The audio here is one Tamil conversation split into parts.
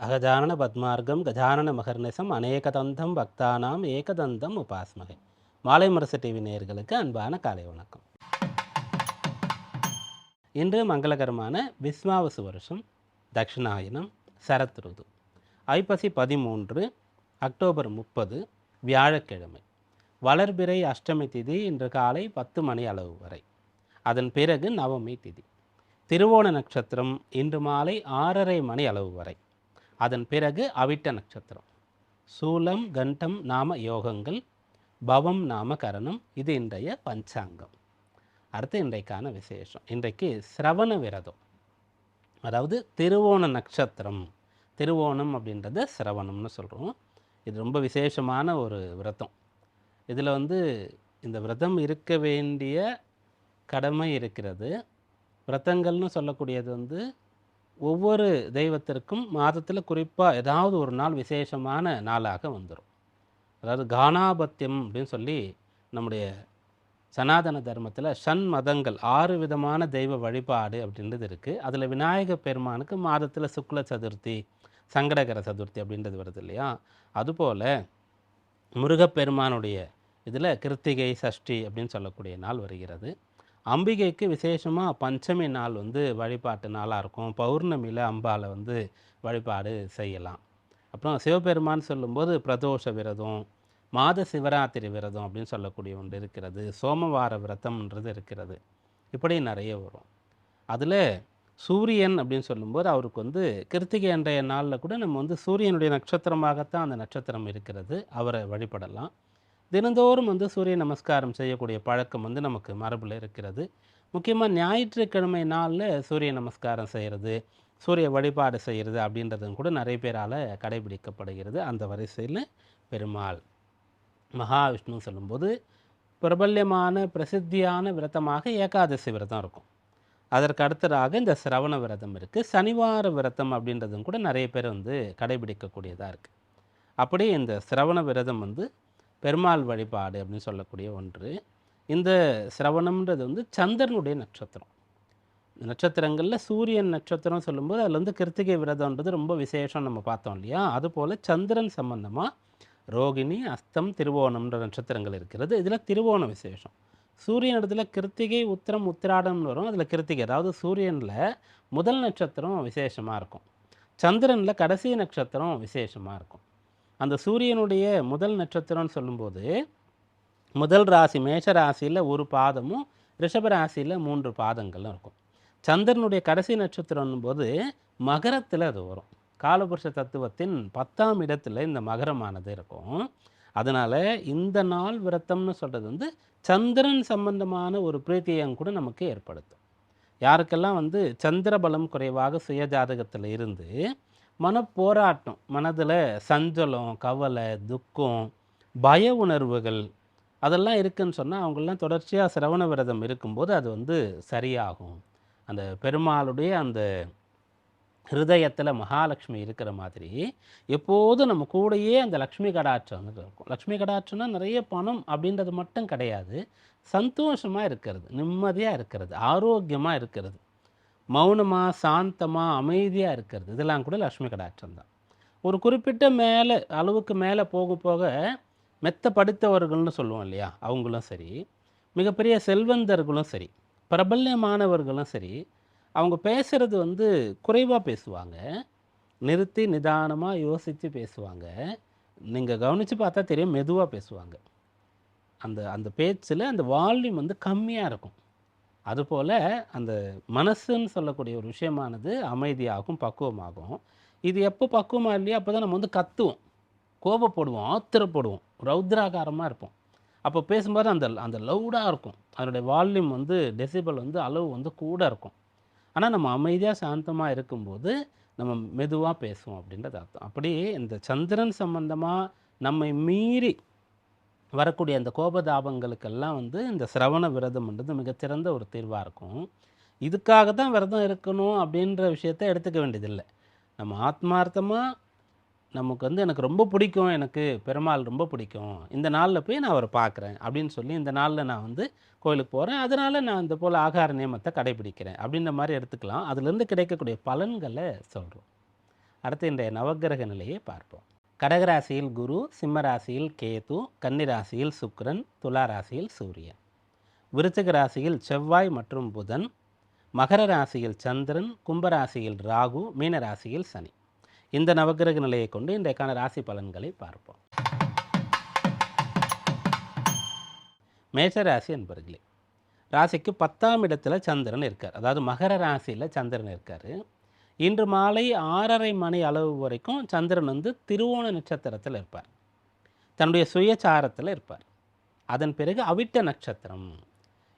அகஜானன பத்மார்க்கம் கஜானன மகர்நிசம் அநேகதந்தம் பக்தானாம் ஏகதந்தம் உபாஸ்மகை. மாலை முரசு டிவி நேயர்களுக்கு அன்பான காலை வணக்கம். இன்று மங்களகரமான விஸ்வாவசு வருஷம் தட்சிணாயனம் சரத் ருது ஐப்பசி 13 அக்டோபர் 30 வியாழக்கிழமை. வளர்பிறை அஷ்டமி திதி இன்று காலை 10 மணி அளவு வரை. அதன் பிறகு நவமி திதி. திருவோண நட்சத்திரம் இன்று மாலை 6:30 மணி அளவு வரை. அதன் பிறகு அவிட்ட நட்சத்திரம். சூலம் கண்டம் நாம யோகங்கள், பவம் நாம கரணம். இது இன்றைய பஞ்சாங்கம். அடுத்து இன்றைக்கான விசேஷம். இன்றைக்கு சிரவண விரதம், அதாவது திருவோண நட்சத்திரம். திருவோணம் அப்படின்றத சிரவணம்னு சொல்கிறோம். இது ரொம்ப விசேஷமான ஒரு விரதம். இதில் இந்த விரதம் இருக்க வேண்டிய கடமை இருக்கிறது. விரதங்கள்னு சொல்லக்கூடியது ஒவ்வொரு தெய்வத்திற்கும் மாதத்தில் குறிப்பாக ஏதாவது ஒரு நாள் விசேஷமான நாளாக வந்துடும். அதாவது கானாபத்தியம் அப்படின்னு சொல்லி நம்முடைய சனாதன தர்மத்தில் மதங்கள் 6 விதமான தெய்வ வழிபாடு அப்படின்றது இருக்குது. அதில் விநாயக பெருமானுக்கு மாதத்தில் சுக்ல சதுர்த்தி, சங்கடகர சதுர்த்தி அப்படின்றது வருது இல்லையா? அதுபோல் முருகப்பெருமானுடைய இதில் கிருத்திகை சஷ்டி அப்படின்னு சொல்லக்கூடிய நாள் வருகிறது. அம்பிகைக்கு விசேஷமாக பஞ்சமி நாள் வழிபாட்டு நாளாக இருக்கும். பௌர்ணமியில் அம்பாவை வழிபாடு செய்யலாம். அப்புறம் சிவபெருமான் சொல்லும்போது பிரதோஷ விரதம், மாத சிவராத்திரி விரதம் அப்படின்னு சொல்லக்கூடிய ஒன்று இருக்கிறது. சோமவார விரதம்ன்றது இருக்கிறது. இப்படி நிறைய வரும். அதில் சூரியன் அப்படின்னு சொல்லும்போது அவருக்கு கிருத்திகை அன்றைய நாளில் கூட நம்ம சூரியனுடைய நட்சத்திரமாகத்தான் அந்த நட்சத்திரம் இருக்கிறது. அவரை வழிபடலாம். தினந்தோறும் சூரிய நமஸ்காரம் செய்யக்கூடிய பழக்கம் நமக்கு மரபில் இருக்கிறது. முக்கியமாக ஞாயிற்றுக்கிழமை நாளில் சூரிய நமஸ்காரம் செய்கிறது, சூரிய வழிபாடு செய்கிறது அப்படின்றதும் கூட நிறைய பேரால் கடைபிடிக்கப்படுகிறது. அந்த வரிசையில் பெருமாள் மகாவிஷ்ணு சொல்லும்போது பிரபல்யமான பிரசித்தியான விரதமாக ஏகாதசி விரதம் இருக்கும். அதற்கு அடுத்ததாக இந்த சிரவண விரதம் இருக்குது. சனிவார விரதம் அப்படின்றதும் கூட நிறைய பேர் கடைபிடிக்கக்கூடியதாக இருக்குது. அப்படி இந்த சிரவண விரதம் பெருமாள் வழிபாடு அப்படின்னு சொல்லக்கூடிய ஒன்று. இந்த சிரவணம்ன்றது சந்திரனுடைய நட்சத்திரம். நட்சத்திரங்களில் சூரியன் நட்சத்திரம் சொல்லும்போது அதில் கிருத்திகை விரதம்ன்றது ரொம்ப விசேஷம் நம்ம பார்த்தோம் இல்லையா? அதுபோல் சந்திரன் சம்பந்தமாக ரோகிணி, அஸ்தம், திருவோணம்ன்ற நட்சத்திரங்கள் இருக்கிறது. இதில் திருவோணம் விசேஷம். சூரியன் இடத்துல கிருத்திகை, உத்திரம், உத்திராடம்னு வரும். அதில் கிருத்திகை, அதாவது சூரியனில் முதல் நட்சத்திரம் விசேஷமாக இருக்கும். சந்திரனில் கடைசி நட்சத்திரம் விசேஷமாக இருக்கும். அந்த சூரியனுடைய முதல் நட்சத்திரம்னு சொல்லும்போது முதல் ராசி மேஷ ராசியில் ஒரு பாதமும் ரிஷப ராசியில் 3 பாதங்களும் இருக்கும். சந்திரனுடைய கடைசி நட்சத்திரம் போது மகரத்தில் அது வரும். காலபுருஷ தத்துவத்தின் 10ஆம் இடத்துல இந்த மகரமானது இருக்கும். அதனால் இந்த நாள் விரதம்னு சொல்கிறது சந்திரன் சம்பந்தமான ஒரு பிரீத்தியம் கூட நமக்கு ஏற்படுத்தும். யாருக்கெல்லாம் சந்திர பலம் குறைவாக சுய ஜாதகத்தில் இருந்து மனப்போராட்டம், மனதில் சஞ்சலம், கவலை, துக்கம், பய உணர்வுகள் அதெல்லாம் இருக்குதுன்னு சொன்னால் அவங்களெலாம் தொடர்ச்சியாக சிரவண விரதம் இருக்கும்போது அது சரியாகும். அந்த பெருமாளுடைய அந்த ஹிருதயத்தில் மகாலட்சுமி இருக்கிற மாதிரி எப்போதும் நம்ம கூடையே அந்த லக்ஷ்மி கடாட்சம் இருக்கும். லக்ஷ்மி கடாட்சம்னா நிறைய பணம் அப்படின்றது மட்டும் கிடையாது. சந்தோஷமாக இருக்கிறது, நிம்மதியாக இருக்கிறது, ஆரோக்கியமாக இருக்கிறது, மௌனமாக சாந்தமாக அமைதியாக இருக்கிறது. இதெல்லாம் கூட லக்ஷ்மி கடாட்சம் தான். ஒரு குறிப்பிட்ட அளவுக்கு மேலே போக போக மெத்த படித்தவர்கள்னு சொல்லுவோம் இல்லையா? அவங்களும் சரி, மிகப்பெரிய செல்வந்தர்களும் சரி, பிரபல்யமானவர்களும் சரி, அவங்க பேசுகிறது குறைவாக பேசுவாங்க. நிறுத்தி நிதானமாக யோசித்து பேசுவாங்க. நீங்கள் கவனித்து பார்த்தா தெரியும், மெதுவாக பேசுவாங்க. அந்த அந்த பேச்சில் அந்த வால்யூம் கம்மியாக இருக்கும். அதுபோல் அந்த மனசுன்னு சொல்லக்கூடிய ஒரு விஷயமானது அமைதியாகும், பக்குவமாகும். இது எப்போ பக்குவமாக இல்லையா அப்போ தான் நம்ம கத்துவோம், கோபப்படுவோம், ஆத்திரப்படுவோம், ரௌத்ராகாரமாக இருப்போம். அப்போ பேசும்போது அந்த அந்த லவுடாக இருக்கும். அதனுடைய வால்யூம் டெசிபல் அளவு கூட இருக்கும். ஆனால் நம்ம அமைதியாக சாந்தமாக இருக்கும்போது நம்ம மெதுவாக பேசுவோம் அப்படின்றது அர்த்தம். அப்படி இந்த சந்திரன் சம்பந்தமாக நம்மை மீறி வரக்கூடிய அந்த கோபதாபங்களுக்கெல்லாம் இந்த சிரவண விரதம்ன்றது மிகச்சிறந்த ஒரு தீர்வாக இருக்கும். இதுக்காக தான் விரதம் இருக்கணும் அப்படின்ற விஷயத்தை எடுத்துக்க வேண்டியதில்லை. நம்ம ஆத்மார்த்தமாக நமக்கு எனக்கு ரொம்ப பிடிக்கும், எனக்கு பெருமாள் ரொம்ப பிடிக்கும், இந்த நாளில் போய் நான் அவரை பார்க்குறேன் அப்படின்னு சொல்லி இந்த நாளில் நான் கோயிலுக்கு போகிறேன், அதனால் நான் இந்த போல் ஆகார நியமத்தை கடைபிடிக்கிறேன் அப்படின்ற மாதிரி எடுத்துக்கலாம். அதுலேருந்து கிடைக்கக்கூடிய பலன்களை சொல்கிறோம். அடுத்து இன்றைய நவக்கிரக நிலையை பார்ப்போம். கடகராசியில் குரு, சிம்ம ராசியில் கேது, கன்னி ராசியில் சுக்கிரன், துலா ராசியில் சூரியன். விருச்சிக ராசியில் செவ்வாய் மற்றும் புதன், மகர ராசியில் சந்திரன், கும்பராசியில் ராகு, மீன ராசியில் சனி. இந்த நவக்கிரக நிலையை கொண்டு இன்றைக்கான ராசி பலன்களை பார்ப்போம். மேஷ ராசி என்பர்களே, ராசிக்கு 10ஆம் இடத்துல சந்திரன் இருக்கார். அதாவது மகர ராசியில் சந்திரன் இருக்கார். இன்று மாலை 6:30 மணி அளவு வரைக்கும் சந்திரன் வந்து திருவோண நட்சத்திரத்தில் இருப்பார். தன்னுடைய சுயசாரத்தில் இருப்பார். அதன் பிறகு அவிட்ட நட்சத்திரம்.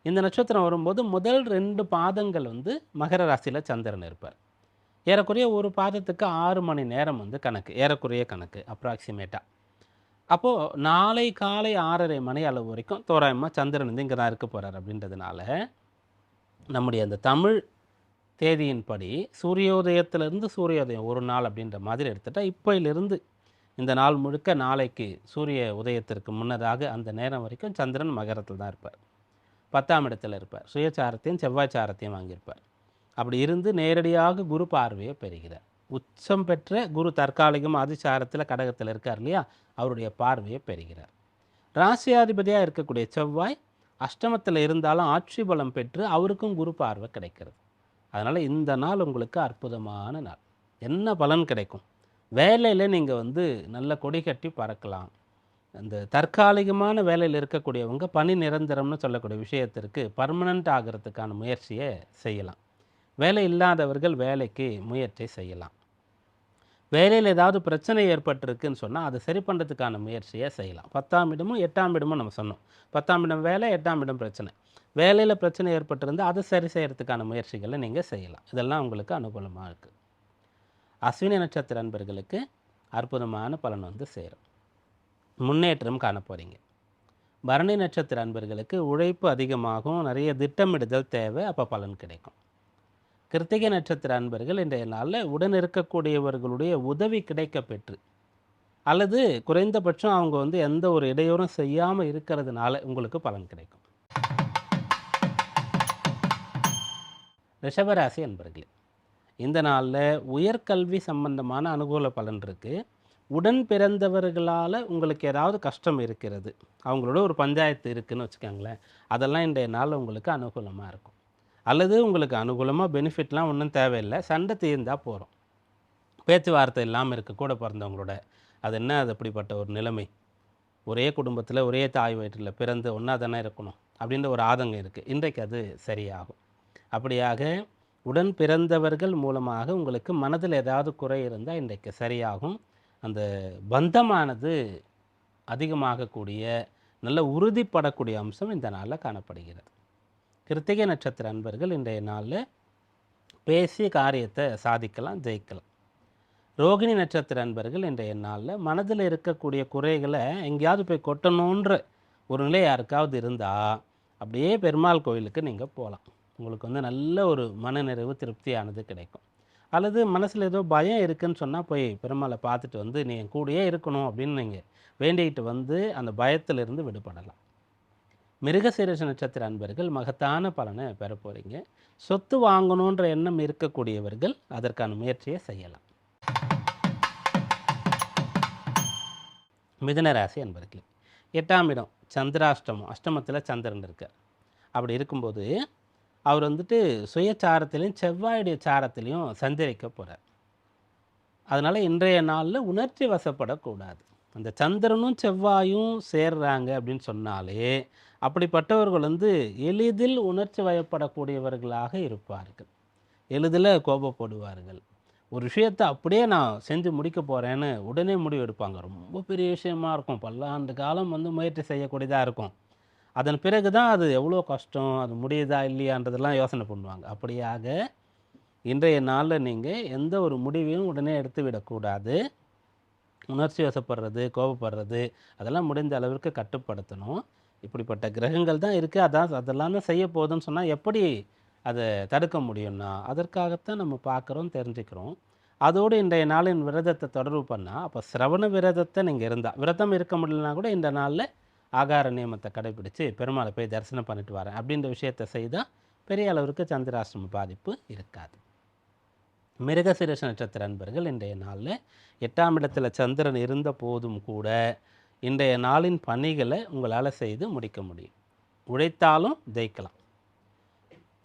இந்த நட்சத்திரம் வரும்போது முதல் 2 பாதங்கள் வந்து மகர ராசியில் சந்திரன் இருப்பார். ஏறக்குறைய ஒரு பாதத்துக்கு 6 மணி நேரம் வந்து கணக்கு, ஏறக்குறைய கணக்கு அப்ராக்சிமேட்டாக. அப்போது நாளை காலை 6:30 மணி அளவு வரைக்கும் தோராயமாக சந்திரன் வந்து இங்கே தான் இருக்க போகிறார். அப்படின்றதுனால நம்முடைய அந்த தமிழ் தேதியின்படி சூரியோதயத்திலிருந்து சூரியோதயம் ஒரு நாள் அப்படின்ற மாதிரி எடுத்துட்டால் இப்போயிலிருந்து இந்த நாள் முழுக்க நாளைக்கு சூரிய உதயத்திற்கு முன்னதாக அந்த நேரம் வரைக்கும் சந்திரன் மகரத்தில் தான் இருப்பார். 10ஆம் இடத்துல இருப்பார். சுயசாரத்தையும் செவ்வாய்ச்சாரத்தையும் வாங்கியிருப்பார். அப்படி இருந்து நேரடியாக குரு பார்வையை பெறுகிறார். உச்சம் பெற்ற குரு தற்காலிகம் அதிசாரத்தில் கடகத்தில் இருக்கார் இல்லையா, அவருடைய பார்வையை பெறுகிறார். ராசியாதிபதியாக இருக்கக்கூடிய செவ்வாய் அஷ்டமத்தில் இருந்தாலும் ஆட்சி பலம் பெற்று அவருக்கும் குரு பார்வை கிடைக்கிறது. அதனால் இந்த நாள் உங்களுக்கு அற்புதமான நாள். என்ன பலன் கிடைக்கும்? வேலையில் நீங்கள் வந்து நல்ல கொடி கட்டி பறக்கலாம். அந்த தற்காலிகமான வேலையில் இருக்கக்கூடியவங்க பணி நிரந்தரம்னு சொல்லக்கூடிய விஷயத்திற்கு பர்மனண்ட் ஆகிறதுக்கான முயற்சியை செய்யலாம். வேலை இல்லாதவர்கள் வேலைக்கு முயற்சி செய்யலாம். வேலையில் ஏதாவது பிரச்சனை ஏற்பட்டிருக்குன்னு சொன்னால் அதை சரி பண்ணுறதுக்கான முயற்சியை செய்யலாம். 10ஆம் இடமும் 8ஆம் இடமும் நம்ம சொன்னோம். 10ஆம் இடம் வேலை, 8ஆம் இடம் பிரச்சனை. வேலையில் பிரச்சனை ஏற்பட்டிருந்தால் அதை சரி செய்கிறதுக்கான முயற்சிகளை நீங்கள் செய்யலாம். இதெல்லாம் உங்களுக்கு அனுகூலமாக இருக்குது. அஸ்வினி நட்சத்திர அன்பர்களுக்கு அற்புதமான பலன் வந்து சேரும். முன்னேற்றம் காண போகிறீங்க. பரணி நட்சத்திர அன்பர்களுக்கு உழைப்பு அதிகமாகும், நிறைய திட்டமிடுதல் தேவை, அப்போ பலன் கிடைக்கும். கிருத்திகை நட்சத்திர அன்பர்கள் இன்றைய நாளில் உடன் இருக்கக்கூடியவர்களுடைய உதவி கிடைக்க பெற்று அல்லது குறைந்தபட்சம் அவங்க வந்து எந்த ஒரு இடையூறும் செய்யாமல் இருக்கிறதுனால உங்களுக்கு பலன் கிடைக்கும். ரிஷபராசி அன்பர்களே, இந்த நாளில் உயர்கல்வி சம்பந்தமான அனுகூல பலன் இருக்குது. உடன் பிறந்தவர்களால் உங்களுக்கு ஏதாவது கஷ்டம் இருக்கிறது, அவங்களோட ஒரு பஞ்சாயத்து இருக்குதுன்னு வச்சுக்கோங்களேன், அதெல்லாம் இன்றைய நாள் உங்களுக்கு அனுகூலமாக இருக்கும். அல்லது உங்களுக்கு அனுகூலமாக பெனிஃபிட்லாம் ஒன்றும் தேவையில்லை, சண்டை தீர்ந்தால் போகிறோம். பேச்சுவார்த்தை இல்லாமல் இருக்க கூட பிறந்தவங்களோட, அது என்ன, அது அப்படிப்பட்ட ஒரு நிலைமை. ஒரே குடும்பத்தில் ஒரே தாய் வயிற்றில் பிறந்து ஒன்றா தானே இருக்கணும் அப்படின்ற ஒரு ஆதங்கம் இருக்குது. இன்றைக்கு அது சரியாகும். அப்படியாக உடன் பிறந்தவர்கள் மூலமாக உங்களுக்கு மனதில் ஏதாவது குறை இருந்தால் இன்றைக்கு சரியாகும். அந்த பந்தமானது அதிகமாகக்கூடிய நல்ல உறுதிப்படக்கூடிய அம்சம் இந்த நாளில் காணப்படுகிறது. கிருத்திகை நட்சத்திர அன்பர்கள் இன்றைய நாளில் பேசிய காரியத்தை சாதிக்கலாம், ஜெயிக்கலாம். ரோகிணி நட்சத்திர அன்பர்கள் இன்றைய நாளில் மனதில் இருக்கக்கூடிய குறைகளை எங்கேயாவது போய் கொட்டணுன்ற ஒரு நிலை யாருக்காவது இருந்தால் அப்படியே பெருமாள் கோயிலுக்கு நீங்கள் போகலாம். உங்களுக்கு வந்து நல்ல ஒரு மனநிறைவு திருப்தியானது கிடைக்கும். அல்லது மனசில் ஏதோ பயம் இருக்குதுன்னு சொன்னால் போய் பெருமாளை பார்த்துட்டு வந்து நீ என் கூடயே இருக்கணும் அப்படின்னு நீங்கள் வேண்டிக்கிட்டு வந்து அந்த பயத்திலிருந்து விடுபடலாம். மிருகசீரிஷ நட்சத்திர அன்பர்கள் மகத்தான பலனை பெற போகிறீங்க. சொத்து வாங்கணுன்ற எண்ணம் இருக்கக்கூடியவர்கள் அதற்கான முயற்சியை செய்யலாம். மிதுன ராசி அன்பர்களே, 8ஆம் இடம் சந்திராஷ்டமம், அஷ்டமத்தில் சந்திரன் இருக்கார். அப்படி இருக்கும்போது அவர் வந்துட்டு சுயச்சாரத்திலையும் செவ்வாயுடைய சாரத்திலையும் சஞ்சரிக்க போகிறார். அதனால் இன்றைய நாளில் உணர்ச்சி வசப்படக்கூடாது. அந்த சந்திரனும் செவ்வாயும் சேர்றாங்க அப்படின்னு சொன்னாலே அப்படிப்பட்டவர்கள் வந்து எளிதில் உணர்ச்சி வயப்படக்கூடியவர்களாக இருப்பார்கள். எளிதில் கோபப்படுவார்கள். ஒரு விஷயத்தை அப்படியே நான் செஞ்சு முடிக்க போகிறேன்னு உடனே முடிவு எடுப்பாங்க. ரொம்ப பெரிய விஷயமா இருக்கும், பல்லாண்டு காலம் வந்து முயற்சி செய்யக்கூடியதாக இருக்கும். அதன் பிறகு தான் அது எவ்வளோ கஷ்டம், அது முடியுதா இல்லையான்றதெல்லாம் யோசனை பண்ணுவாங்க. அப்படியாக இன்றைய நாளில் நீங்கள் எந்த ஒரு முடிவையும் உடனே எடுத்து விடக்கூடாது. உணர்ச்சி வசப்படுறது, கோபப்படுறது அதெல்லாம் முடிந்த அளவிற்கு கட்டுப்படுத்தணும். இப்படிப்பட்ட கிரகங்கள் தான் இருக்குது, அதெல்லாம் தான் செய்ய போகுதுன்னு சொன்னால் எப்படி அதை தடுக்க முடியும்னா அதற்காகத்தான் நம்ம பார்க்குறோம், தெரிஞ்சுக்கிறோம். அதோடு இன்றைய நாளின் விரதத்தை தொடர்பு பண்ணால், அப்போ சிரவண விரதத்தை நீங்கள் இருந்தால், விரதம் இருக்க முடியலனா கூட இந்த நாளில் ஆகார நியமத்தை கடைபிடித்து பெருமாளை போய் தரிசனம் பண்ணிட்டு வரேன் அப்படின்ற விஷயத்தை செய்தால் பெரிய அளவிற்கு சந்திராஷ்டம பாதிப்பு இருக்காது. மிருகசீரிஷ நட்சத்திர அன்பர்கள் இன்றைய நாளில் 8ஆம் இடத்துல சந்திரன் இருந்த போதும் கூட இன்றைய நாளின் பணிகளை உங்களால் செய்து முடிக்க முடியும். உழைத்தாலும் ஜெயிக்கலாம்.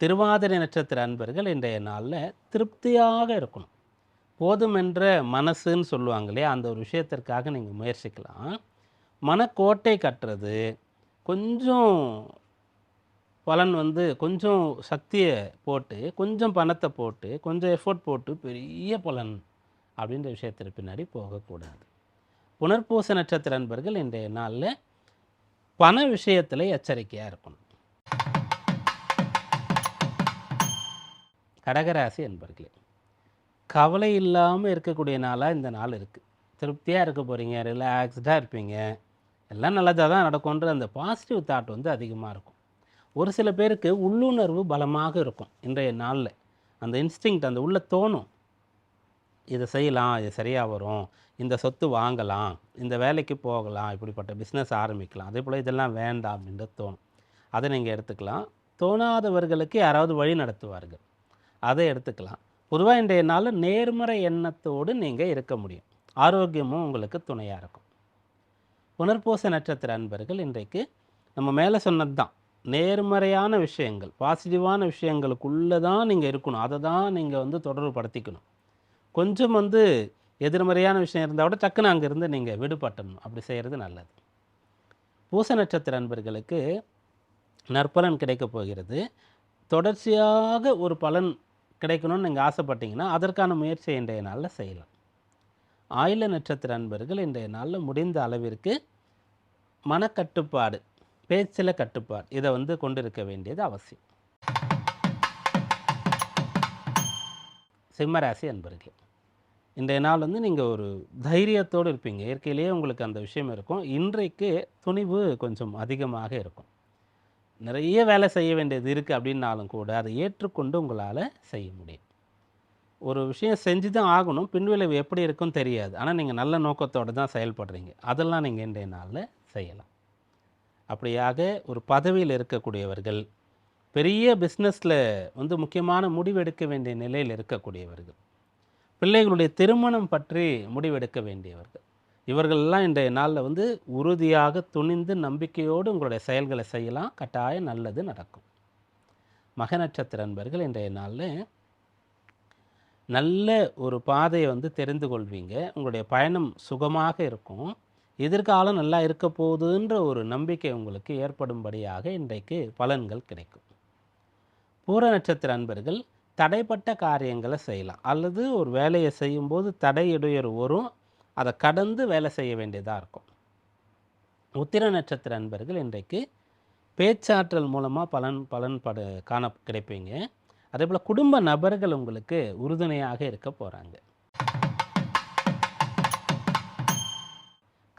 திருவாதிரை நட்சத்திர அன்பர்கள் இன்றைய நாளில் திருப்தியாக இருக்கணும். போதுமென்ற மனசுன்னு சொல்லுவாங்க இல்லையா, அந்த ஒரு விஷயத்திற்காக நீங்கள் முயற்சிக்கலாம். மனக்கோட்டை கட்டுறது கொஞ்சம் பலன் கொஞ்சம் சக்தியை போட்டு, கொஞ்சம் பணத்தை போட்டு, கொஞ்சம் எஃபோர்ட் போட்டு பெரிய பலன் அப்படின்ற விஷயத்திற்கு பின்னாடி போகக்கூடாது. புனர்பூச நட்சத்திர அன்பர்கள் இன்றைய நாளில் பண விஷயத்தில் எச்சரிக்கையாக இருக்கணும். கடகராசி அன்பர்களே, கவலை இல்லாமல் இருக்கக்கூடிய நாளாக இந்த நாள் இருக்குது. திருப்தியாக இருக்க போகிறீங்க, ரிலாக்ஸ்டாக இருப்பீங்க, எல்லாம் நல்லதாக தான் நடக்கும்ன்ற அந்த பாசிட்டிவ் தாட் அதிகமாக இருக்கும். ஒரு சில பேருக்கு உள்ளுணர்வு பலமாக இருக்கும். இன்றைய நாளில் அந்த இன்ஸ்டிங்க்ட் அந்த உள்ள தோணும், இதை செய்யலாம், இது சரியாக வரும், இந்த சொத்து வாங்கலாம், இந்த வேலைக்கு போகலாம், இப்படிப்பட்ட பிஸ்னஸ் ஆரம்பிக்கலாம், அதே போல் இதெல்லாம் வேண்டாம் அப்படின்றது தோணும். அதை நீங்கள் எடுத்துக்கலாம். தோணாதவர்களுக்கு யாராவது வழி நடத்துவார்கள், அதை எடுத்துக்கலாம். பொதுவாக இன்றைய நாளில் நேர்மறை எண்ணத்தோடு நீங்கள் இருக்க முடியும். ஆரோக்கியமும் உங்களுக்கு துணையாக இருக்கும். புனர்பூச நட்சத்திர அன்பர்கள் இன்றைக்கு நம்ம மேலே சொன்னது தான், நேர்மறையான விஷயங்கள், பாசிட்டிவான விஷயங்களுக்குள்ளே தான் நீங்கள் இருக்கணும். அதை தான் நீங்கள் தொடர்பு படுத்திக்கணும். கொஞ்சம் எதிர்மறையான விஷயம் இருந்தால் கூட டக்குன்னு அங்கேருந்து நீங்கள் விடுபட்டணும். அப்படி செய்கிறது நல்லது. பூச நட்சத்திர அன்பர்களுக்கு நற்பலன் கிடைக்கப் போகிறது. தொடர்ச்சியாக ஒரு பலன் கிடைக்கணும்னு நீங்கள் ஆசைப்பட்டீங்கன்னா அதற்கான முயற்சியை இன்றைய நாளில் செய்யலாம். ஆயில நட்சத்திர அன்பர்கள் இன்றைய நாளில் முடிந்த அளவிற்கு மனக்கட்டுப்பாடு, பேச்சில் கட்டுப்பாடு, இதை கொண்டிருக்க வேண்டியது அவசியம். சிம்மராசி அன்பர்கள், இன்றைய நாள் நீங்கள் ஒரு தைரியத்தோடு இருப்பீங்க. இயற்கையிலேயே உங்களுக்கு அந்த விஷயம் இருக்கும். இன்றைக்கு துணிவு கொஞ்சம் அதிகமாக இருக்கும். நிறைய வேலை செய்ய வேண்டியது இருக்குது அப்படின்னாலும் கூட அதை ஏற்றுக்கொண்டு உங்களால் செய்ய முடியும். ஒரு விஷயம் செஞ்சு தான் ஆகணும், பின்விளைவு எப்படி இருக்குன்னு தெரியாது, ஆனால் நீங்கள் நல்ல நோக்கத்தோடு தான் செயல்படுறீங்க. அதெல்லாம் நீங்கள் இன்றைய நாளில் செய்யலாம். அப்படியாக ஒரு பதவியில் இருக்கக்கூடியவர்கள், பெரிய பிஸ்னஸில் முக்கியமான முடிவெடுக்க வேண்டிய நிலையில் இருக்கக்கூடியவர்கள், பிள்ளைகளுடைய திருமணம் பற்றி முடிவெடுக்க வேண்டியவர்கள், இவர்களெல்லாம் இன்றைய நாளில் உறுதியாக துணிந்து நம்பிக்கையோடு உங்களுடைய செயல்களை செய்யலாம். கட்டாயம் நல்லது நடக்கும். மக நட்சத்திர அன்பர்கள் இன்றைய நாளில் நல்ல ஒரு பாதையை தெரிந்து கொள்வீங்க. உங்களுடைய பயணம் சுகமாக இருக்கும். எதிர்காலம் நல்லா இருக்க போகுதுன்ற ஒரு நம்பிக்கை உங்களுக்கு ஏற்படும்படியாக இன்றைக்கு பலன்கள் கிடைக்கும். பூர நட்சத்திர அன்பர்கள் தடைப்பட்ட காரியங்களை செய்யலாம், அல்லது ஒரு வேலையை செய்யும்போது தடை இடையூறு வரும், அதை கடந்து வேலை செய்ய வேண்டியதாக இருக்கும். உத்திர நட்சத்திர அன்பர்கள் இன்றைக்கு பேச்சாற்றல் மூலமாக பலன் கிடைப்பீங்க. அதே போல் குடும்ப நபர்கள் உங்களுக்கு உறுதுணையாக இருக்க போகிறாங்க.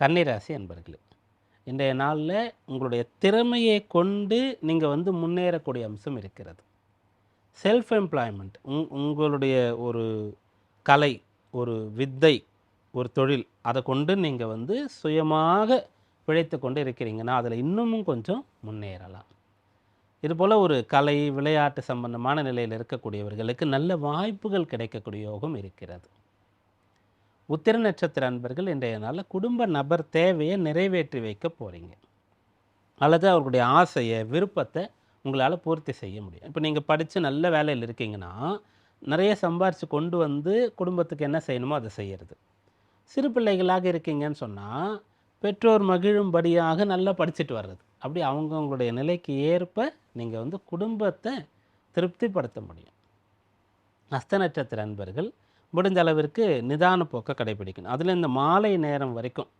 கன்னிராசி அன்பர்களே, இன்றைய நாளில் உங்களுடைய திறமையை கொண்டு நீங்கள் முன்னேறக்கூடிய அம்சம் இருக்கிறது. செல்ஃப் எம்ப்ளாய்மெண்ட், உங்களுடைய ஒரு கலை, ஒரு வித்தை, ஒரு தொழில், அதை கொண்டு நீங்கள் சுயமாக பிழைத்து கொண்டு இருக்கிறீங்கன்னா அதில் இன்னமும் கொஞ்சம் முன்னேறலாம். இதுபோல் ஒரு கலை விளையாட்டு சம்பந்தமான நிலையில் இருக்கக்கூடியவர்களுக்கு நல்ல வாய்ப்புகள் கிடைக்கக்கூடிய யோகம் இருக்கிறது. உத்திர நட்சத்திர அன்பர்கள் இன்றைய நாளில் குடும்ப நபர் தேவையை நிறைவேற்றி வைக்க போகிறீங்க, அல்லது அவர்களுடைய ஆசையை விருப்பத்தை உங்களால் பூர்த்தி செய்ய முடியும். இப்போ நீங்கள் படித்து நல்ல வேலையில் இருக்கீங்கன்னா நிறைய சம்பாரித்து கொண்டு குடும்பத்துக்கு என்ன செய்யணுமோ அதை செய்கிறது. சிறு பிள்ளைகளாக இருக்கீங்கன்னு சொன்னால் பெற்றோர் மகிழும்படியாக நல்லா படிச்சுட்டு வர்றது. அப்படி அவங்களுடைய நிலைக்கு ஏற்ப நீங்கள் குடும்பத்தை திருப்திப்படுத்த முடியும். ஹஸ்த நட்சத்திர அன்பர்கள் முடிஞ்ச அளவிற்கு நிதான போக்கை கடைபிடிக்கணும். அதில் இந்த மாலை நேரம் வரைக்கும்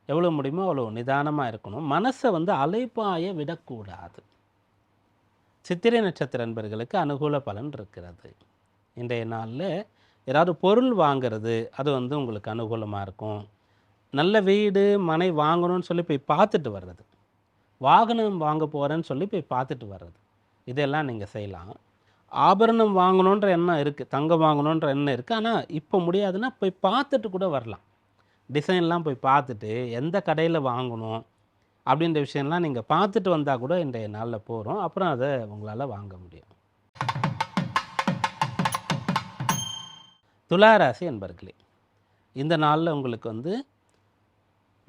எவ்வளோ முடியுமோ அவ்வளோ நிதானமாக இருக்கணும். மனசை அலைப்பாய விடக்கூடாது. சித்திரை நட்சத்திர அன்பர்களுக்கு அனுகூல பலன் இருக்கிறது. இன்றைய நாளில் ஏதாவது பொருள் வாங்கிறது அது உங்களுக்கு அனுகூலமாக இருக்கும். நல்ல வீடு மனை வாங்கணும்னு சொல்லி போய் பார்த்துட்டு வர்றது, வாகனம் வாங்க போகிறேன்னு சொல்லி போய் பார்த்துட்டு வர்றது, இதெல்லாம் நீங்கள் செய்யலாம். ஆபரணம் வாங்கணுன்ற எண்ணம் இருக்குது, தங்கம் வாங்கணுன்ற எண்ணம் இருக்குது, ஆனால் இப்போ முடியாதுன்னா போய் பார்த்துட்டு கூட வரலாம். டிசைன்லாம் போய் பார்த்துட்டு எந்த கடையில் வாங்கணும் அப்படின்ற விஷயம்லாம் நீங்கள் பார்த்துட்டு வந்தால் கூட இன்றைய நாளில் போகிறோம். அப்புறம் அதை உங்களால் வாங்க முடியும். துலா ராசி என்பர்களே, இந்த நாளில் உங்களுக்கு வந்து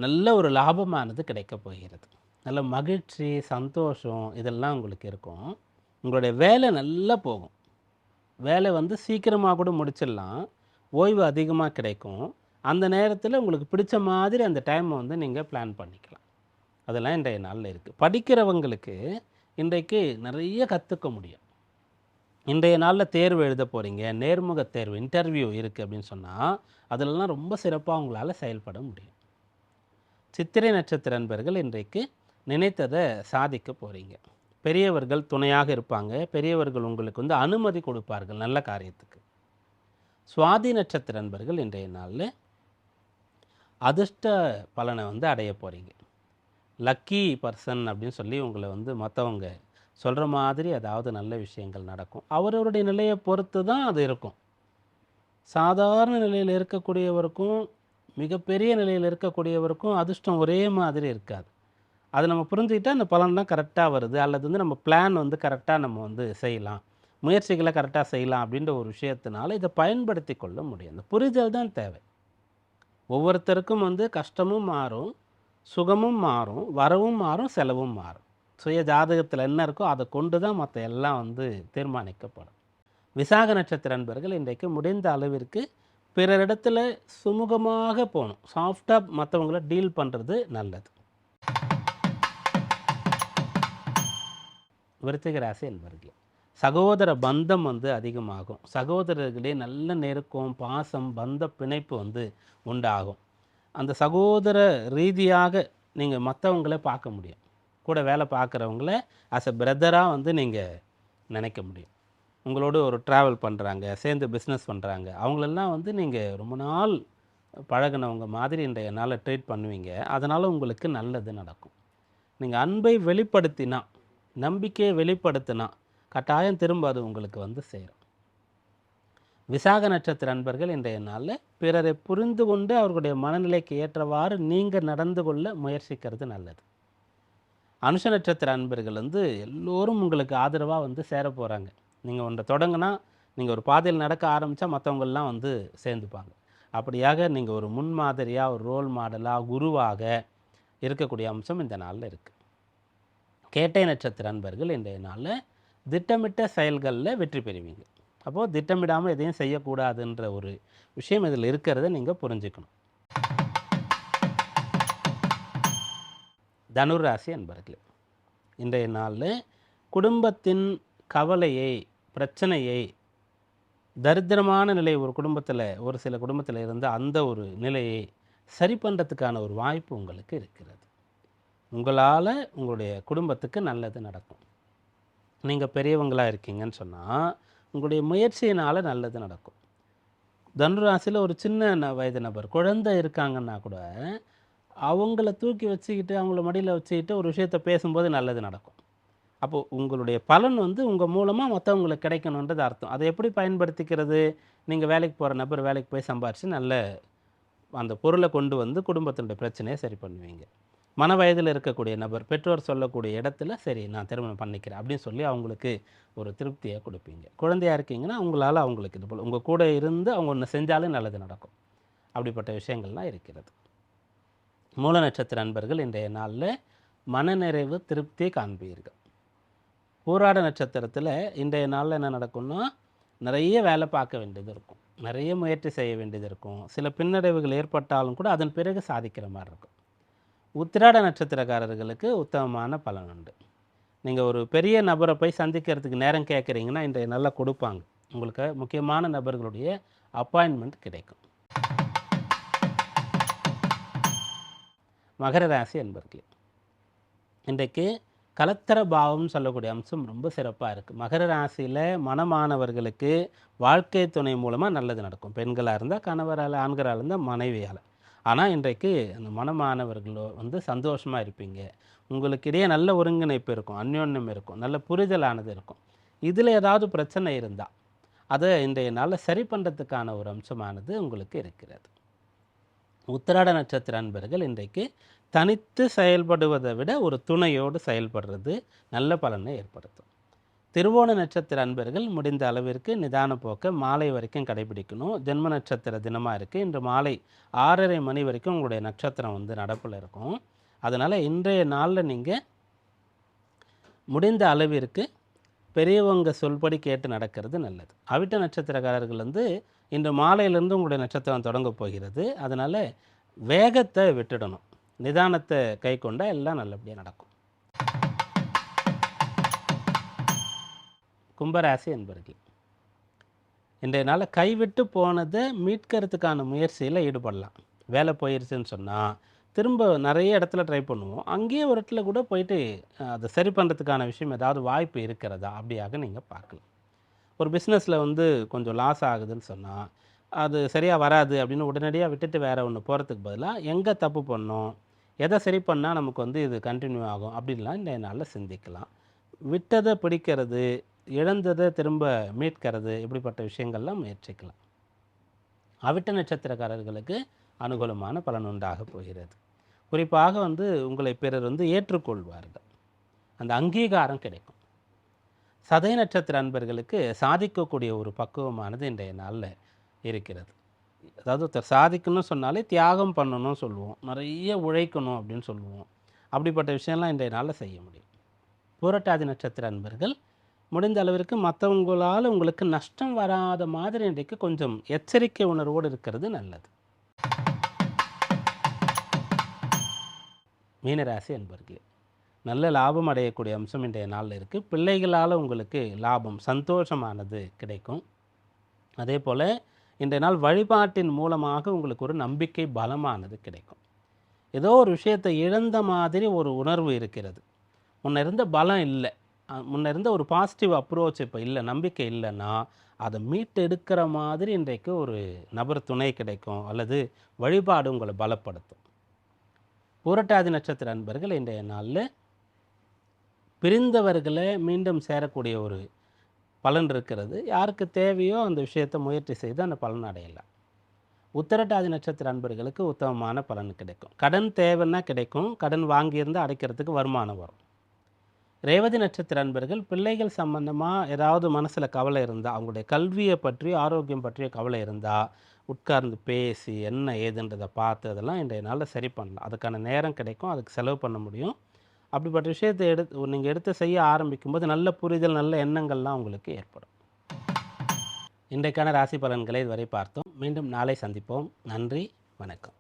நல்ல ஒரு லாபமானது கிடைக்கப் போகிறது. நல்ல மகிழ்ச்சி, சந்தோஷம் இதெல்லாம் உங்களுக்கு இருக்கும். உங்களுடைய வேலை நல்லா போகும். வேலை வந்து சீக்கிரமாக கூட முடிச்சிடலாம். ஓய்வு அதிகமாக கிடைக்கும். அந்த நேரத்தில் உங்களுக்கு பிடிச்ச மாதிரி அந்த டைமை வந்து நீங்கள் பிளான் பண்ணிக்கலாம். அதெல்லாம் இன்றைய நாளில் இருக்குது. படிக்கிறவங்களுக்கு இன்றைக்கு நிறைய கற்றுக்க முடியும். இன்றைய நாளில் தேர்வு எழுத போகிறீங்க, நேர்முக தேர்வு இன்டர்வியூ இருக்குது அப்படின்னு சொன்னால் அதிலெல்லாம் ரொம்ப சிறப்பாக உங்களால் செயல்பட முடியும். சித்திரை நட்சத்திர அன்பர்கள் இன்றைக்கு நினைத்ததை சாதிக்க போகிறீங்க. பெரியவர்கள் துணையாக இருப்பாங்க. பெரியவர்கள் உங்களுக்கு வந்து அனுமதி கொடுப்பார்கள் நல்ல காரியத்துக்கு. சுவாதி நட்சத்திர அன்பர்கள் இன்றைய நாளில் அதிர்ஷ்ட பலனை வந்து அடைய போகிறீங்க. லக்கி பர்சன் அப்படின்னு சொல்லி உங்களை வந்து மற்றவங்க சொல்கிற மாதிரி ஏதாவது நல்ல விஷயங்கள் நடக்கும். அவரவருடைய நிலையை பொறுத்து தான் அது இருக்கும். சாதாரண நிலையில் இருக்கக்கூடியவருக்கும் மிகப்பெரிய நிலையில் இருக்கக்கூடியவருக்கும் அதிர்ஷ்டம் ஒரே மாதிரி இருக்காது. அதை நம்ம புரிஞ்சுக்கிட்டால் அந்த பலன்லாம் கரெக்டாக வருது, அல்லது வந்து நம்ம பிளான் வந்து கரெக்டாக நம்ம வந்து செய்யலாம், முயற்சிகளை கரெக்டாக செய்யலாம் அப்படின்ற ஒரு விஷயத்தினால இதை பயன்படுத்தி கொள்ள முடியும். அந்த புரிதல் தான் தேவை. ஒவ்வொருத்தருக்கும் வந்து கஷ்டமும் மாறும், சுகமும் மாறும், வரவும் மாறும், செலவும் மாறும். சுய ஜாதகத்தில் என்ன இருக்கோ அதை கொண்டு தான் மற்ற எல்லாம் வந்து தீர்மானிக்கப்படும். விசாக நட்சத்திர அன்பர்கள் இன்றைக்கு முடிந்த அளவிற்கு பிறரிடத்துல சுமூகமாக போகணும். சாஃப்டாக மற்றவங்கள டீல் பண்ணுறது நல்லது. விருச்சிக ராசி என்பர்களே, சகோதர பந்தம் வந்து அதிகமாகும். சகோதரர்களே நல்ல நெருக்கம், பாசம், பந்த பிணைப்பு வந்து உண்டாகும். அந்த சகோதர ரீதியாக நீங்கள் மற்றவங்கள பார்க்க முடியும். கூட வேலை பார்க்குறவங்கள ஆஸ் எ பிரதராக வந்து நீங்கள் நினைக்க முடியும். உங்களோட ஒரு ட்ராவல் பண்ணுறாங்க, சேர்ந்து பிஸ்னஸ் பண்ணுறாங்க, அவங்களெல்லாம் வந்து நீங்கள் ரொம்ப நாள் பழகினவங்க மாதிரி இன்றைய நாளில் ட்ரீட் பண்ணுவீங்க. அதனால் உங்களுக்கு நல்லது நடக்கும். நீங்கள் அன்பை வெளிப்படுத்தினா, நம்பிக்கையை வெளிப்படுத்தினா கட்டாயம் திரும்ப அது உங்களுக்கு வந்து சேரும். விசாக நட்சத்திர அன்பர்கள் இன்றைய நாளில் பிறரை புரிந்து கொண்டு அவர்களுடைய மனநிலைக்கு ஏற்றவாறு நீங்கள் நடந்து கொள்ள முயற்சிக்கிறது நல்லது. அனுஷ நட்சத்திர அன்பர்கள் வந்து எல்லோரும் உங்களுக்கு ஆதரவாக வந்து சேர போகிறாங்க. நீங்கள் ஒன்றை தொடங்கினா, நீங்கள் ஒரு பாதையில் நடக்க ஆரம்பித்தா மற்றவங்கள்லாம் வந்து சேர்ந்துப்பாங்க. அப்படியாக நீங்கள் ஒரு முன்மாதிரியாக, ஒரு ரோல் மாடலாக, குருவாக இருக்கக்கூடிய அம்சம் இந்த நாளில் இருக்குது. கேட்டை நட்சத்திர அன்பர்கள் இன்றைய நாளில் திட்டமிட்ட செயல்களில் வெற்றி பெறுவீங்க. அப்போது திட்டமிடாமல் எதையும் செய்யக்கூடாதுன்ற ஒரு விஷயம் இதில் இருக்கிறத நீங்கள் புரிஞ்சுக்கணும். தனுர் ராசி அன்பர்களே, இன்றைய நாளில் குடும்பத்தின் கவலையை, பிரச்சனையை, தரித்திரமான நிலை ஒரு குடும்பத்தில், ஒரு சில குடும்பத்தில் இருந்த அந்த ஒரு நிலையை சரி பண்ணுறதுக்கான ஒரு வாய்ப்பு உங்களுக்கு இருக்கிறது. உங்களால் உங்களுடைய குடும்பத்துக்கு நல்லது நடக்கும். நீங்கள் பெரியவங்களாக இருக்கீங்கன்னு சொன்னால் உங்களுடைய முயற்சியினால் நல்லது நடக்கும். தனுராசியில் ஒரு சின்ன வயது நபர் குழந்தை இருக்காங்கன்னா கூட அவங்கள தூக்கி வச்சுக்கிட்டு, அவங்கள மடியில் வச்சுக்கிட்டு ஒரு விஷயத்தை பேசும்போது நல்லது நடக்கும். அப்போது உங்களுடைய பலன் வந்து உங்கள் மூலமாக மற்றவங்களுக்கு கிடைக்கணுன்றது அர்த்தம். அதை எப்படி பயன்படுத்திக்கிறது? நீங்கள் வேலைக்கு போகிற நபர் வேலைக்கு போய் சம்பாரித்து நல்ல அந்த பொருளை கொண்டு வந்து குடும்பத்தினுடைய பிரச்சனையை சரி பண்ணுவீங்க. மன வயதில் இருக்கக்கூடிய நபர் பெற்றோர் சொல்லக்கூடிய இடத்துல சரி நான் திருமணம் பண்ணிக்கிறேன் அப்படின்னு சொல்லி அவங்களுக்கு ஒரு திருப்தியை கொடுப்பீங்க. குழந்தையாக இருக்கீங்கன்னா உங்களால் அவங்களுக்கு இது போல் உங்கள் கூட இருந்து அவங்க ஒன்று செஞ்சாலும் நல்லது நடக்கும். அப்படிப்பட்ட விஷயங்கள்லாம் இருக்கிறது. மூல நட்சத்திர அன்பர்கள் இன்றைய நாளில் மனநிறைவு, திருப்தியை காண்பீர்கள். பூராட நட்சத்திரத்தில் இன்றைய நாளில் என்ன நடக்கும்னா, நிறைய வேலை பார்க்க வேண்டியது இருக்கும், நிறைய முயற்சி செய்ய வேண்டியது இருக்கும். சில பின்னடைவுகள் ஏற்பட்டாலும் கூட அதன் பிறகு சாதிக்கிற மாதிரி இருக்கும். உத்திராட நட்சத்திரக்காரர்களுக்கு உத்தமமான பலன் உண்டு. நீங்கள் ஒரு பெரிய நபரை போய் சந்திக்கிறதுக்கு நேரம் கேட்குறீங்கன்னா இன்றைய நாளில் கொடுப்பாங்க. உங்களுக்கு முக்கியமான நபர்களுடைய அப்பாயின்மெண்ட் கிடைக்கும். மகர ராசி என்பர்களே, இன்றைக்கு கலத்தர பாவம்னு சொல்லக்கூடிய அம்சம் ரொம்ப சிறப்பாக இருக்குது. மகர ராசியில் மனமானவர்களுக்கு வாழ்க்கை துணை மூலமாக நல்லது நடக்கும். பெண்களாக இருந்தால் கணவரால், ஆண்களாக இருந்தால் மனைவியால். ஆனால் இன்றைக்கு அந்த மனமானவர்களோ வந்து சந்தோஷமாக இருப்பீங்க. உங்களுக்கு இடையே நல்ல ஒருங்கிணைப்பு இருக்கும், அந்யோன்யம் இருக்கும், நல்ல புரிதலானது இருக்கும். இதில் ஏதாவது பிரச்சனை இருந்தால் அதை இன்றைய நாளில் சரி பண்ணுறதுக்கான ஒரு அம்சமானது உங்களுக்கு இருக்கிறது. உத்திராட நட்சத்திர அன்பர்கள் இன்றைக்கு தனித்து செயல்படுவதை விட ஒரு துணையோடு செயல்படுறது நல்ல பலனை ஏற்படுத்தும். திருவோண நட்சத்திர அன்பர்கள் முடிந்த அளவிற்கு நிதான போக்க மாலை வரைக்கும் கடைபிடிக்கணும். ஜென்ம நட்சத்திர தினமாக இருக்குது. இன்று மாலை 6:30 மணி வரைக்கும் உங்களுடைய நட்சத்திரம் வந்து நடப்பில் இருக்கும். அதனால் இன்றைய நாளில் நீங்கள் முடிந்த அளவிற்கு பெரியவங்க சொல்படி கேட்டு நடக்கிறது நல்லது. அவிட்ட நட்சத்திரக்காரர்கள் வந்து இன்று மாலையிலேருந்து உங்களுடைய நட்சத்திரம் தொடங்க போகிறது. அதனால் வேகத்தை விட்டுடணும். நிதானத்தை கை கொண்டால் எல்லாம் நல்லபடியாக நடக்கும். கும்பராசி என்பர்கள் இன்றைய நாளில் கைவிட்டு போனதை மீட்கிறதுக்கான முயற்சியில் ஈடுபடலாம். வேலை போயிருச்சுன்னு சொன்னால் திரும்ப நிறைய இடத்துல ட்ரை பண்ணுவோம். அங்கேயே ஒரு இடத்துல கூட போயிட்டு அதை சரி பண்ணுறதுக்கான விஷயம் ஏதாவது வாய்ப்பு இருக்கிறதா அப்படியாக நீங்கள் பார்க்கலாம். ஒரு பிஸ்னஸில் வந்து கொஞ்சம் லாஸ் ஆகுதுன்னு சொன்னால் அது சரியாக வராது அப்படின்னு உடனடியாக விட்டுட்டு வேறு ஒன்று போகிறதுக்கு பதிலாக எங்கே தப்பு பண்ணோம், எதை சரி பண்ணால் நமக்கு வந்து இது கண்டினியூ ஆகும் அப்படின்லாம் இன்றைய நாளில் சிந்திக்கலாம். விட்டதை பிடிக்கிறது, இழந்ததை திரும்ப மீட்கிறது, இப்படிப்பட்ட விஷயங்கள்லாம் முயற்சிக்கலாம். அவிட்ட நட்சத்திரக்காரர்களுக்கு அனுகூலமான பலன் உண்டாக போகிறது. குறிப்பாக வந்து உங்களை பிறர் வந்து ஏற்றுக்கொள்வார்கள். அந்த அங்கீகாரம் கிடைக்கும். சதய நட்சத்திர அன்பர்களுக்கு சாதிக்கக்கூடிய ஒரு பக்குவமானது இன்றைய நாளில் இருக்கிறது. அதாவது ஒருத்தர் சாதிக்கணும்னு சொன்னாலே தியாகம் பண்ணணும்னு சொல்லுவோம், நிறைய உழைக்கணும் அப்படின்னு சொல்லுவோம். அப்படிப்பட்ட விஷயம்லாம் இன்றைய நாளில் செய்ய முடியும். பூரட்டாதி நட்சத்திர அன்பர்கள் முடிந்த அளவிற்கு மற்றவங்களால் உங்களுக்கு நஷ்டம் வராத மாதிரி இன்றைக்கு கொஞ்சம் எச்சரிக்கை உணர்வோடு இருக்கிறது நல்லது. மீனராசி அன்பர்களே, நல்ல லாபம் அடையக்கூடிய அம்சம் இன்றைய நாளில் இருக்குது. பிள்ளைகளால் உங்களுக்கு லாபம் சந்தோஷமானது கிடைக்கும். அதே போல் இன்றைய நாள் வழிபாட்டின் மூலமாக உங்களுக்கு ஒரு நம்பிக்கை பலமானது கிடைக்கும். ஏதோ ஒரு விஷயத்தை இழந்த மாதிரி ஒரு உணர்வு இருக்கிறது. முன்ன இருந்த பலம் இல்லை, முன்ன இருந்த ஒரு பாசிட்டிவ் அப்ரோச் இப்போ இல்லை, நம்பிக்கை இல்லைன்னா அதை மீட்டு எடுக்கிற மாதிரி இன்றைக்கு ஒரு நபர் துணை கிடைக்கும், அல்லது வழிபாடு உங்களை பலப்படுத்தும். பூரட்டாதி நட்சத்திர அன்பர்கள் இன்றைய நாளில் பிரிந்தவர்களை மீண்டும் சேரக்கூடிய ஒரு பலன் இருக்கிறது. யாருக்கு தேவையோ அந்த விஷயத்தை முயற்சி செய்து அந்த பலன் அடையலாம். உத்திரட்டாதி நட்சத்திர அன்பர்களுக்கு உத்தமமான பலன் கிடைக்கும். கடன் தேவைன்னா கிடைக்கும், கடன் வாங்கியிருந்து அடைக்கிறதுக்கு வருமானம் வரும். ரேவதி நட்சத்திர அன்பர்கள் பிள்ளைகள் சம்பந்தமாக ஏதாவது மனசில் கவலை இருந்தால், அவங்களுடைய கல்வியை பற்றி ஆரோக்கியம் பற்றிய கவலை இருந்தால் உட்கார்ந்து பேசி என்ன ஏதுன்றதை பார்த்து அதெல்லாம் இன்றைய நாளில் சரி பண்ணலாம். அதுக்கான நேரம் கிடைக்கும், அதுக்கு செலவு பண்ண முடியும். அப்படிப்பட்ட விஷயத்தை நீங்கள் எடுத்து செய்ய ஆரம்பிக்கும்போது நல்ல புரிதல், நல்ல எண்ணங்கள்லாம் உங்களுக்கு ஏற்படும். இன்றைக்கான ராசி பலன்களை இதுவரை பார்த்தோம். மீண்டும் நாளை சந்திப்போம். நன்றி, வணக்கம்.